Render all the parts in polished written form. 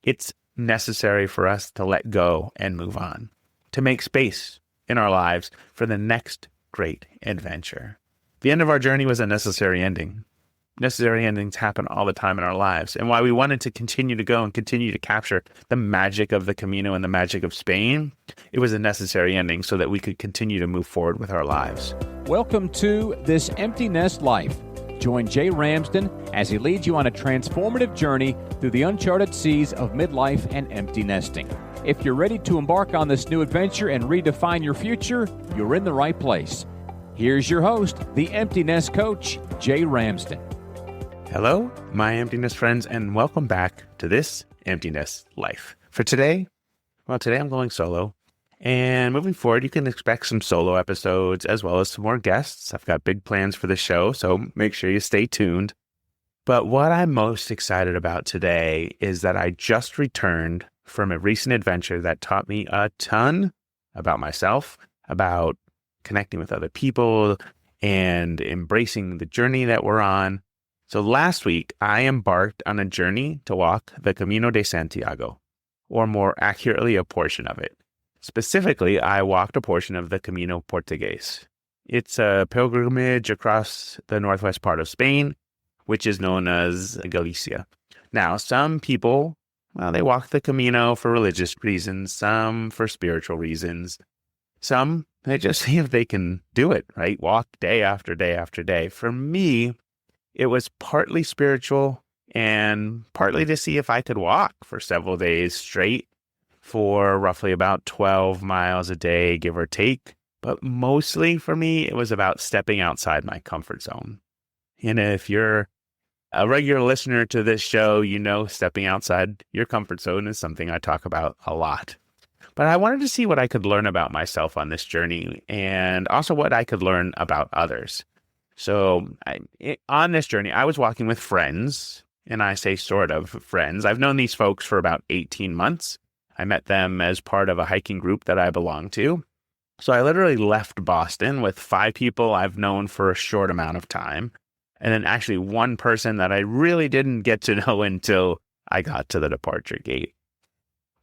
It's necessary for us to let go and move on, to make space in our lives for the next great adventure. The end of our journey was a necessary ending. Necessary endings happen all the time in our lives. And while we wanted to continue to go and continue to capture the magic of the Camino and the magic of Spain, it was a necessary ending so that we could continue to move forward with our lives. Welcome to This Empty Nest Life. Join Jay Ramsden as he leads you on a transformative journey through the uncharted seas of midlife and empty nesting. If you're ready to embark on this new adventure and redefine your future, you're in the right place. Here's your host, the Empty Nest Coach, Jay Ramsden. Hello, my emptiness friends, and welcome back to This Empty Nest Life. For today, today I'm going solo. And moving forward, you can expect some solo episodes as well as some more guests. I've got big plans for the show, so make sure you stay tuned. But what I'm most excited about today is that I just returned from a recent adventure that taught me a ton about myself, about connecting with other people, and embracing the journey that we're on. So last week, I embarked on a journey to walk the Camino de Santiago, or more accurately, a portion of it. Specifically, I walked a portion of the Camino Portuguese. It's a pilgrimage across the northwest part of Spain, which is known as Galicia. Now, some people, they walk the Camino for religious reasons, some for spiritual reasons. Some, they just see if they can do it, right? Walk day after day after day. For me, it was partly spiritual and partly to see if I could walk for several days straight for roughly about 12 miles a day, give or take. But mostly for me, it was about stepping outside my comfort zone. And if you're a regular listener to this show, you know stepping outside your comfort zone is something I talk about a lot. But I wanted to see what I could learn about myself on this journey and also what I could learn about others. So on this journey, I was walking with friends, and I say sort of friends. I've known these folks for about 18 months. I met them as part of a hiking group that I belong to. So I literally left Boston with 5 people I've known for a short amount of time. And then actually one person that I really didn't get to know until I got to the departure gate.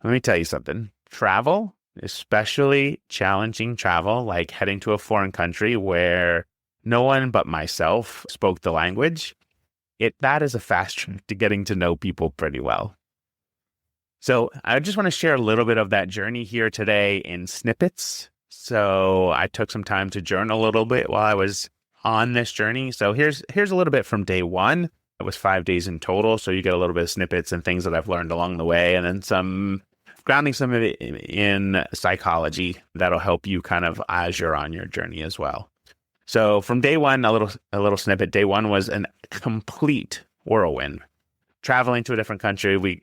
Let me tell you something. Travel, especially challenging travel, like heading to a foreign country where no one but myself spoke the language, that is a fast track to getting to know people pretty well. So I just want to share a little bit of that journey here today in snippets. So I took some time to journal a little bit while I was on this journey. So here's a little bit from day one. It was 5 days in total. So you get a little bit of snippets and things that I've learned along the way, and then some grounding some of it in psychology that'll help you kind of as you're on your journey as well. So from day one, a little snippet. Day one was a complete whirlwind. Traveling to a different country, we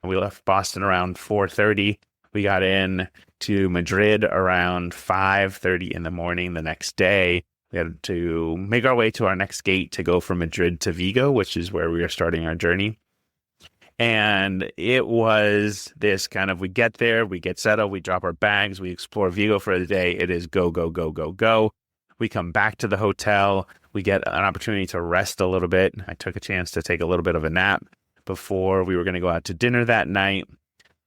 left Boston around 4:30. We got in to Madrid around 5:30 in the morning the next day. We had to make our way to our next gate to go from Madrid to Vigo, which is where we are starting our journey. And it was this kind of, we get there, we get settled, we drop our bags, we explore Vigo for the day. It is go, go, go, go, go. We come back to the hotel. We get an opportunity to rest a little bit. I took a chance to take a little bit of a nap before we were going to go out to dinner that night.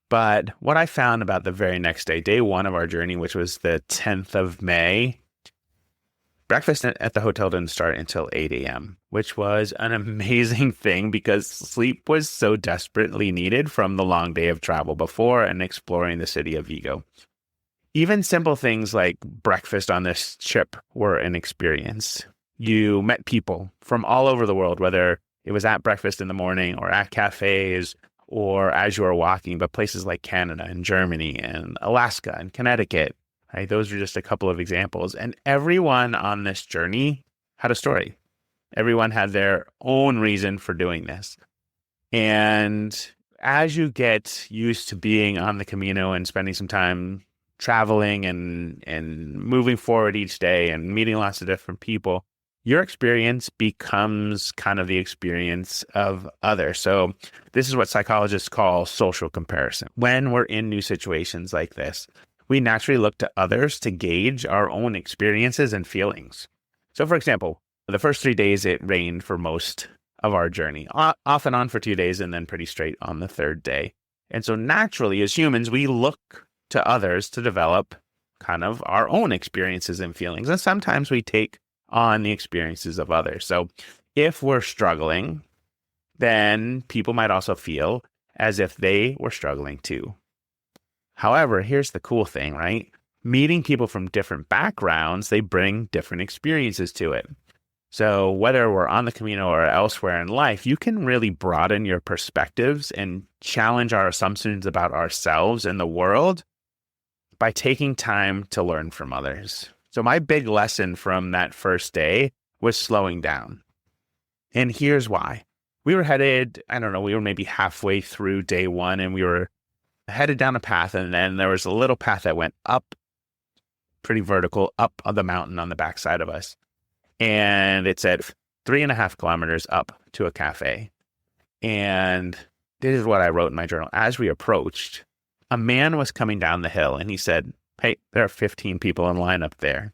But what I found about the very next day, day one of our journey, which was the 10th of May, breakfast at the hotel didn't start until 8 a.m., which was an amazing thing because sleep was so desperately needed from the long day of travel before and exploring the city of Vigo. Even simple things like breakfast on this trip were an experience. You met people from all over the world, whether it was at breakfast in the morning or at cafes or as you were walking, but places like Canada and Germany and Alaska and Connecticut. Right? Those are just a couple of examples. And everyone on this journey had a story. Everyone had their own reason for doing this. And as you get used to being on the Camino and spending some time traveling and moving forward each day and meeting lots of different people, your experience becomes kind of the experience of others. So this is what psychologists call social comparison. When we're in new situations like this, we naturally look to others to gauge our own experiences and feelings. So for example, the first 3 days it rained for most of our journey, off and on for 2 days, and then pretty straight on the third day. And so naturally, as humans, we look to others to develop kind of our own experiences and feelings. And sometimes we take on the experiences of others. So if we're struggling, then people might also feel as if they were struggling too. However, here's the cool thing, right? Meeting people from different backgrounds, they bring different experiences to it. So whether we're on the Camino or elsewhere in life, you can really broaden your perspectives and challenge our assumptions about ourselves and the world by taking time to learn from others. So my big lesson from that first day was slowing down. And here's why. We were headed, we were maybe halfway through day one, and we were headed down a path, and then there was a little path that went up, pretty vertical, up on the mountain on the backside of us. And it said 3.5 kilometers up to a cafe. And this is what I wrote in my journal. As we approached, a man was coming down the hill, and he said, "Hey, there are 15 people in line up there."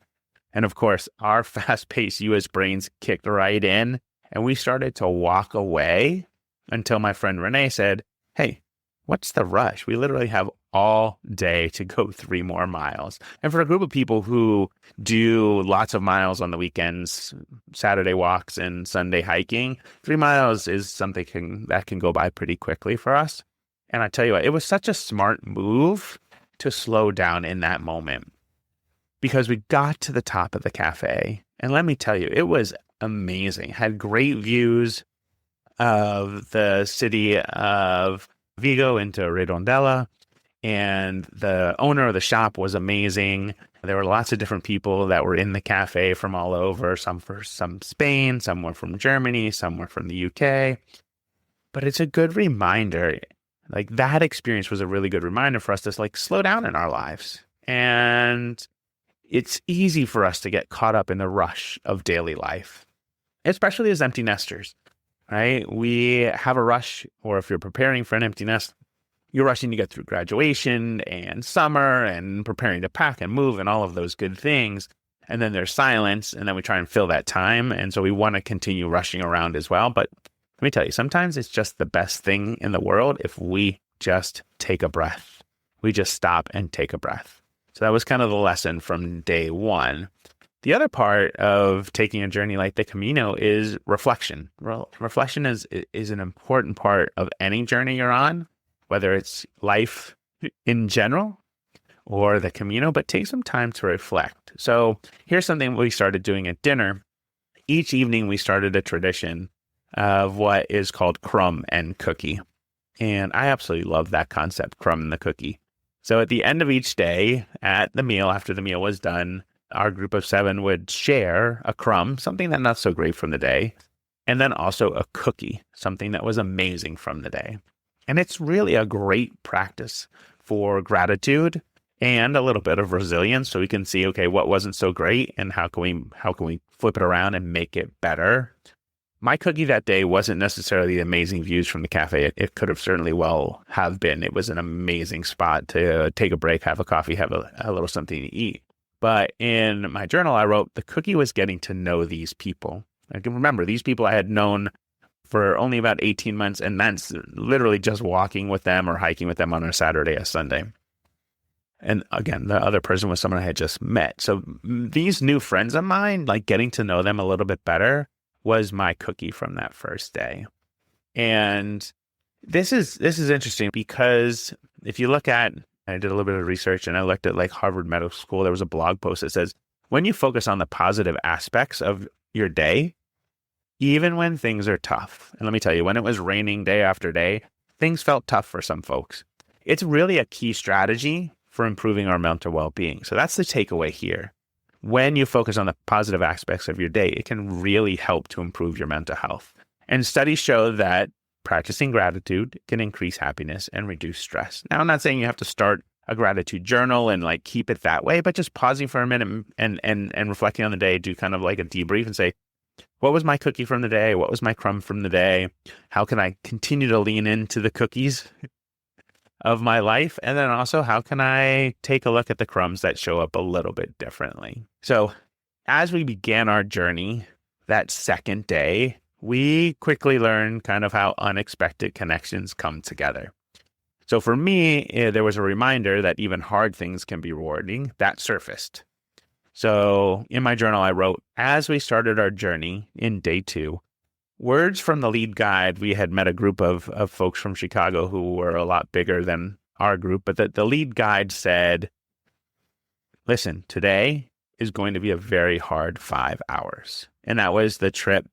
And of course, our fast-paced US brains kicked right in, and we started to walk away until my friend Renee said, "Hey, what's the rush? We literally have all day to go 3 more miles." And for a group of people who do lots of miles on the weekends, Saturday walks and Sunday hiking, 3 miles is something that can go by pretty quickly for us. And I tell you what, it was such a smart move to slow down in that moment, because we got to the top of the cafe. And let me tell you, it was amazing. Had great views of the city of Vigo into Redondela. And the owner of the shop was amazing. There were lots of different people that were in the cafe from all over, some from Spain, some were from Germany, some were from the UK. But it's a good reminder, like that experience was a really good reminder for us to slow down in our lives. And it's easy for us to get caught up in the rush of daily life, especially as empty nesters, right? We have a rush, or if you're preparing for an empty nest, you're rushing to get through graduation and summer and preparing to pack and move and all of those good things. And then there's silence, and then we try and fill that time. And so we want to continue rushing around as well. But let me tell you, sometimes it's just the best thing in the world if we just take a breath. We just stop and take a breath. So that was kind of the lesson from day one. The other part of taking a journey like the Camino is reflection. Reflection is an important part of any journey you're on, whether it's life in general or the Camino, but take some time to reflect. So here's something we started doing at dinner. Each evening, we started a tradition of what is called crumb and cookie. And I absolutely love that concept, crumb and the cookie. So at the end of each day, at the meal, after the meal was done, our group of 7 would share a crumb, something that's not so great from the day, and then also a cookie, something that was amazing from the day. And it's really a great practice for gratitude and a little bit of resilience, so we can see, okay, what wasn't so great and how can we flip it around and make it better. My cookie that day wasn't necessarily the amazing views from the cafe. It could have certainly well have been. It was an amazing spot to take a break, have a coffee, have a little something to eat. But in my journal, I wrote the cookie was getting to know these people. I can remember these people I had known for only about 18 months, and that's literally just walking with them or hiking with them on a Saturday or Sunday. And again, the other person was someone I had just met. So these new friends of mine, getting to know them a little bit better, was my cookie from that first day. And this is interesting because if you look at, I did a little bit of research and I looked at Harvard Medical School, there was a blog post that says, when you focus on the positive aspects of your day, even when things are tough, and let me tell you, when it was raining day after day, things felt tough for some folks. It's really a key strategy for improving our mental well-being. So that's the takeaway here. When you focus on the positive aspects of your day, it can really help to improve your mental health. And studies show that practicing gratitude can increase happiness and reduce stress. Now, I'm not saying you have to start a gratitude journal and keep it that way, but just pausing for a minute and reflecting on the day, do kind of a debrief and say, what was my cookie from the day? What was my crumb from the day? How can I continue to lean into the cookies of my life? And then also, how can I take a look at the crumbs that show up a little bit differently? So as we began our journey that second day, we quickly learned kind of how unexpected connections come together. So for me, there was a reminder that even hard things can be rewarding that surfaced. So in my journal, I wrote, as we started our journey in day 2, words from the lead guide, we had met a group of folks from Chicago who were a lot bigger than our group, but the lead guide said, listen, today is going to be a very hard 5 hours. And that was the trip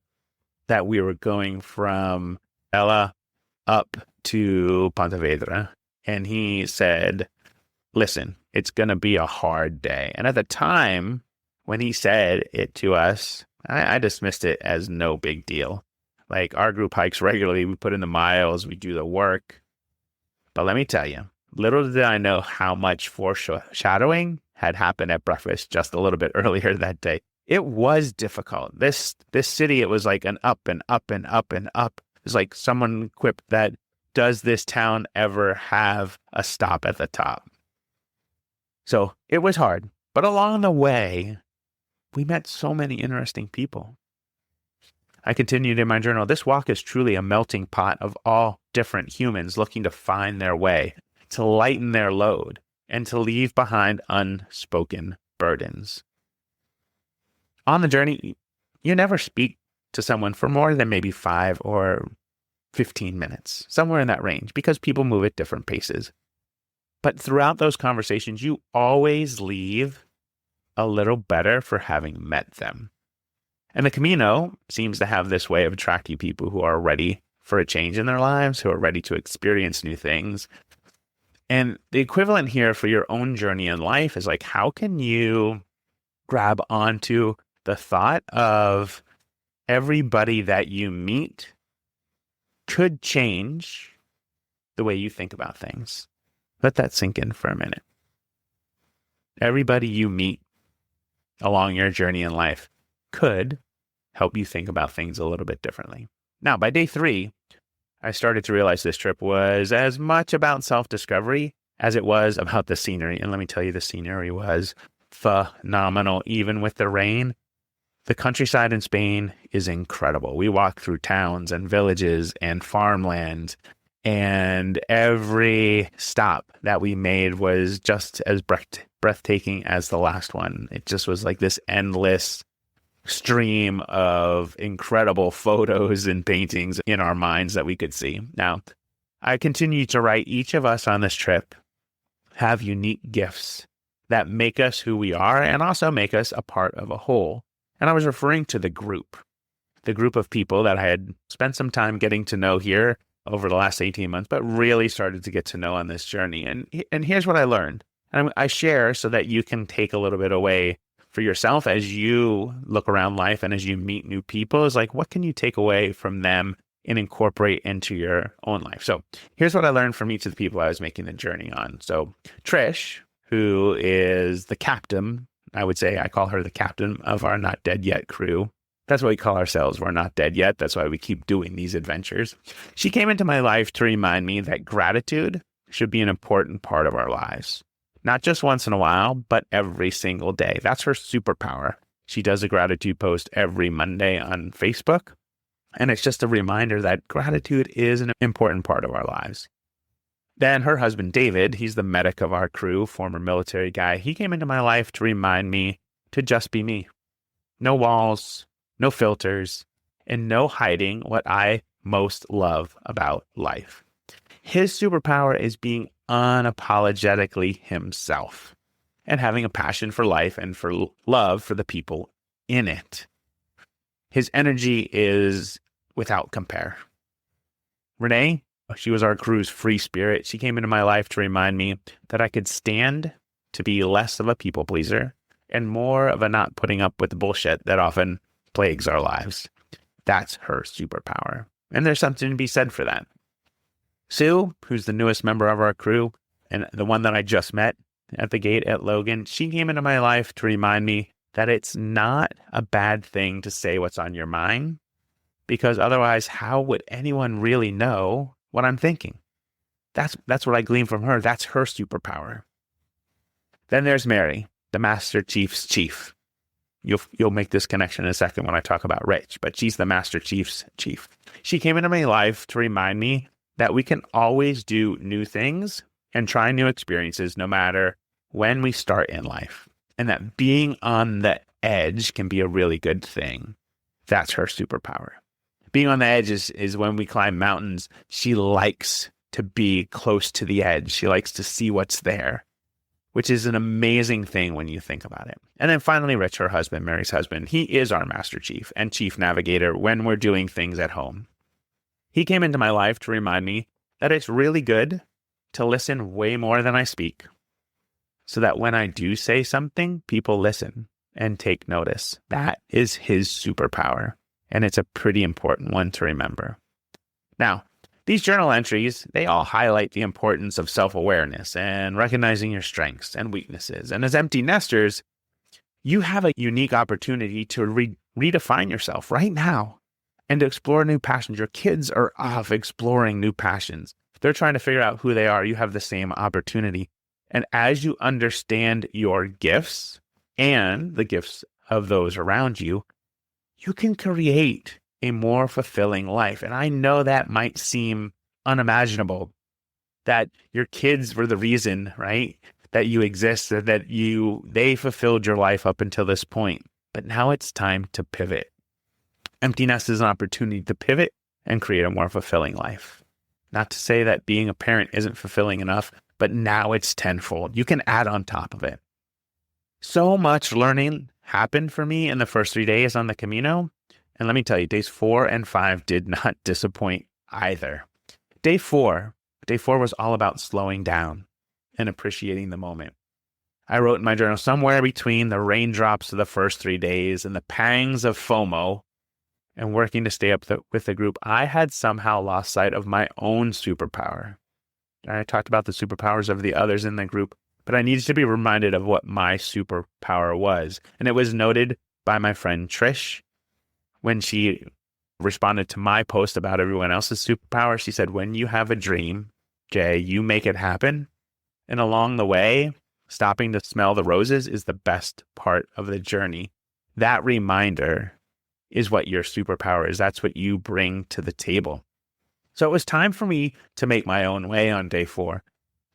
that we were going from Ella up to Pontevedra. And he said, listen, it's going to be a hard day. And at the time when he said it to us, I dismissed it as no big deal. Like, our group hikes regularly. We put in the miles, we do the work. But let me tell you, little did I know how much foreshadowing had happened at breakfast just a little bit earlier that day. It was difficult. This city, it was like an up and up and up and up. It's like someone quipped that, does this town ever have a stop at the top? So it was hard. But along the way, we met so many interesting people. I continued in my journal, this walk is truly a melting pot of all different humans looking to find their way, to lighten their load, and to leave behind unspoken burdens. On the journey, you never speak to someone for more than maybe 5 or 15 minutes, somewhere in that range, because people move at different paces. But throughout those conversations, you always leave a little better for having met them. And the Camino seems to have this way of attracting people who are ready for a change in their lives, who are ready to experience new things. And the equivalent here for your own journey in life is like, how can you grab onto the thought of everybody that you meet could change the way you think about things? Let that sink in for a minute. Everybody you meet along your journey in life could help you think about things a little bit differently. Now, by day 3, I started to realize this trip was as much about self-discovery as it was about the scenery. And let me tell you, the scenery was phenomenal. Even with the rain, the countryside in Spain is incredible. We walked through towns and villages and farmlands, and every stop that we made was just as breathtaking as the last one. It just was like this endless stream of incredible photos and paintings in our minds that we could see. Now, I continue to write, each of us on this trip have unique gifts that make us who we are and also make us a part of a whole. And I was referring to the group of people that I had spent some time getting to know here over the last 18 months, but really started to get to know on this journey. And here's what I learned. And I share so that you can take a little bit away for yourself as you look around life and as you meet new people, is like, what can you take away from them and incorporate into your own life? So here's what I learned from each of the people I was making the journey on. So Trish, who is the captain, I would say I call her the captain of our Not Dead Yet crew. That's what we call ourselves. We're not dead yet. That's why we keep doing these adventures. She came into my life to remind me that gratitude should be an important part of our lives. Not just once in a while, but every single day. That's her superpower. She does a gratitude post every Monday on Facebook. And it's just a reminder that gratitude is an important part of our lives. Then her husband, David, he's the medic of our crew, former military guy. He came into my life to remind me to just be me. No walls, no filters, and no hiding what I most love about life. His superpower is being unapologetically himself and having a passion for life and for love for the people in it. His energy is without compare. Renee, she was our crew's free spirit. She came into my life to remind me that I could stand to be less of a people pleaser and more of a not putting up with the bullshit that often plagues our lives. That's her superpower. And there's something to be said for that. Sue, who's the newest member of our crew and the one that I just met at the gate at Logan, she came into my life to remind me that it's not a bad thing to say what's on your mind, because otherwise, how would anyone really know what I'm thinking? That's what I gleaned from her. That's her superpower. Then there's Mary, the Master Chief's chief. You'll make this connection in a second when I talk about Rich, but she's the Master Chief's chief. She came into my life to remind me that we can always do new things and try new experiences no matter when we start in life. And that being on the edge can be a really good thing. That's her superpower. Being on the edge is when we climb mountains. She likes to be close to the edge. She likes to see what's there, which is an amazing thing when you think about it. And then finally, Rich, her husband, Mary's husband, he is our Master Chief and Chief Navigator when we're doing things at home. He came into my life to remind me that it's really good to listen way more than I speak, so that when I do say something, people listen and take notice. That is his superpower, and it's a pretty important one to remember. Now, these journal entries, they all highlight the importance of self-awareness and recognizing your strengths and weaknesses. And as empty nesters, you have a unique opportunity to redefine yourself right now and to explore new passions. Your kids are off exploring new passions. If they're trying to figure out who they are, you have the same opportunity. And as you understand your gifts and the gifts of those around you, you can create a more fulfilling life. And I know that might seem unimaginable, that your kids were the reason, right, that you exist, that they fulfilled your life up until this point. But now it's time to pivot. Empty nest is an opportunity to pivot and create a more fulfilling life. Not to say that being a parent isn't fulfilling enough, but now it's tenfold. You can add on top of it. So much learning happened for me in the first 3 days on the Camino. And let me tell you, days 4 and 5 did not disappoint either. Day four was all about slowing down and appreciating the moment. I wrote in my journal, somewhere between the raindrops of the first 3 days and the pangs of FOMO and working to stay up with the group, I had somehow lost sight of my own superpower. I talked about the superpowers of the others in the group, but I needed to be reminded of what my superpower was. And it was noted by my friend Trish when she responded to my post about everyone else's superpower. She said, when you have a dream, Jay, you make it happen. And along the way, stopping to smell the roses is the best part of the journey. That reminder is what your superpower is. That's what you bring to the table. So it was time for me to make my own way on day 4.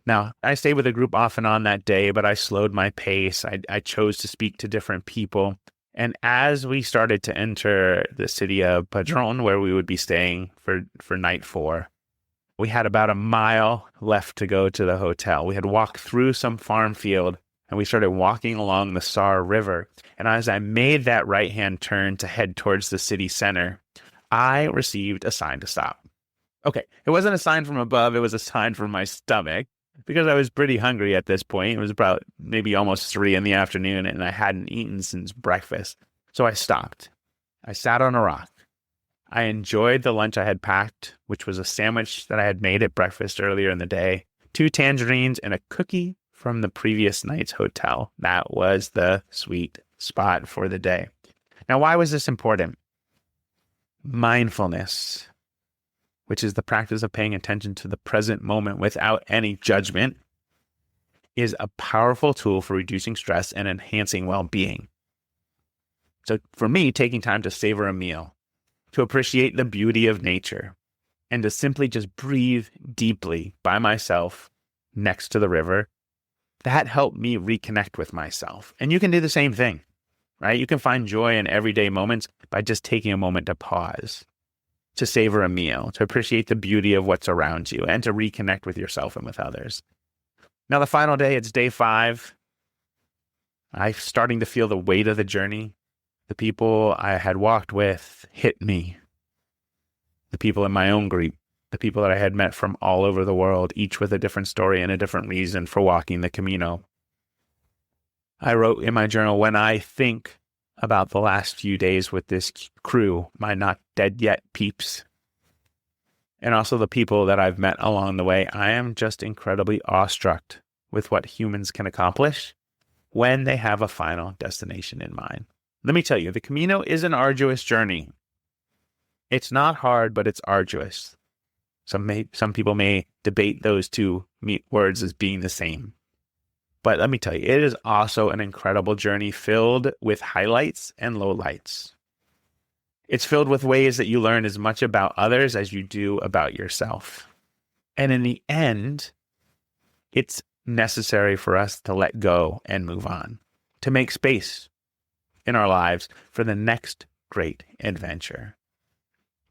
Now, I stayed with the group off and on that day, but I slowed my pace. I chose to speak to different people. And as we started to enter the city of Padron, where we would be staying for night 4, we had about a mile left to go to the hotel. We had walked through some farm field, and we started walking along the Sar River. And as I made that right-hand turn to head towards the city center, I received a sign to stop. Okay, it wasn't a sign from above. It was a sign from my stomach, because I was pretty hungry at this point. It was about maybe almost 3 in the afternoon, and I hadn't eaten since breakfast. So I stopped. I sat on a rock. I enjoyed the lunch I had packed, which was a sandwich that I had made at breakfast earlier in the day, 2 tangerines, and a cookie from the previous night's hotel. That was the sweet spot for the day. Now, why was this important? Mindfulness, which is the practice of paying attention to the present moment without any judgment, is a powerful tool for reducing stress and enhancing well-being. So for me, taking time to savor a meal, to appreciate the beauty of nature, and to simply just breathe deeply by myself next to the river, that helped me reconnect with myself. And you can do the same thing, right? You can find joy in everyday moments by just taking a moment to pause, to savor a meal, to appreciate the beauty of what's around you, and to reconnect with yourself and with others. Now, the final day, it's day 5. I'm starting to feel the weight of the journey. The people I had walked with hit me. The people in my own group, the people that I had met from all over the world, each with a different story and a different reason for walking the Camino. I wrote in my journal, when I think about the last few days with this crew, my not dead yet peeps, and also the people that I've met along the way, I am just incredibly awestruck with what humans can accomplish when they have a final destination in mind. Let me tell you, the Camino is an arduous journey. It's not hard, but it's arduous. Some people may debate those two words as being the same. But let me tell you, it is also an incredible journey filled with highlights and lowlights. It's filled with ways that you learn as much about others as you do about yourself. And in the end, it's necessary for us to let go and move on, to make space in our lives for the next great adventure.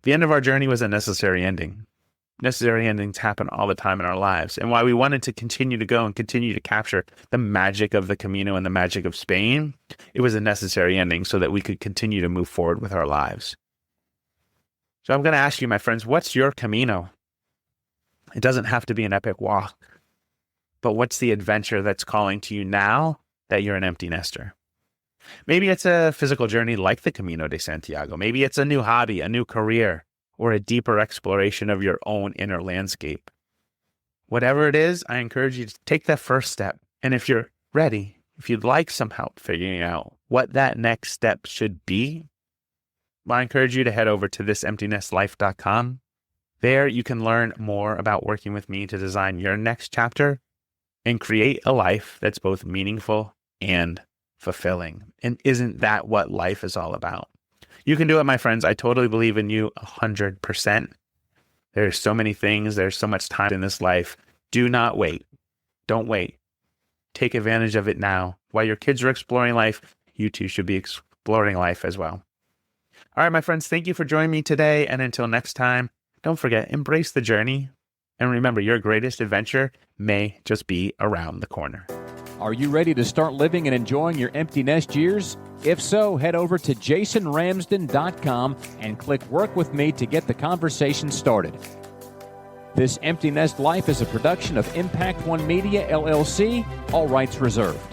The end of our journey was a necessary ending. Necessary endings happen all the time in our lives. And while we wanted to continue to go and continue to capture the magic of the Camino and the magic of Spain, it was a necessary ending so that we could continue to move forward with our lives. So I'm going to ask you, my friends, what's your Camino? It doesn't have to be an epic walk, but what's the adventure that's calling to you now that you're an empty nester? Maybe it's a physical journey like the Camino de Santiago. Maybe it's a new hobby, a new career, or a deeper exploration of your own inner landscape. Whatever it is, I encourage you to take that first step. And if you're ready, if you'd like some help figuring out what that next step should be, well, I encourage you to head over to thisemptinesslife.com. There you can learn more about working with me to design your next chapter and create a life that's both meaningful and fulfilling. And isn't that what life is all about? You can do it, my friends. I totally believe in you 100%. There's so many things. There's so much time in this life. Do not wait. Don't wait. Take advantage of it now. While your kids are exploring life, you too should be exploring life as well. All right, my friends, thank you for joining me today. And until next time, don't forget, embrace the journey. And remember, your greatest adventure may just be around the corner. Are you ready to start living and enjoying your empty nest years? If so, head over to jasonramsden.com and click Work With Me to get the conversation started. This Empty Nest Life is a production of Impact One Media, LLC, all rights reserved.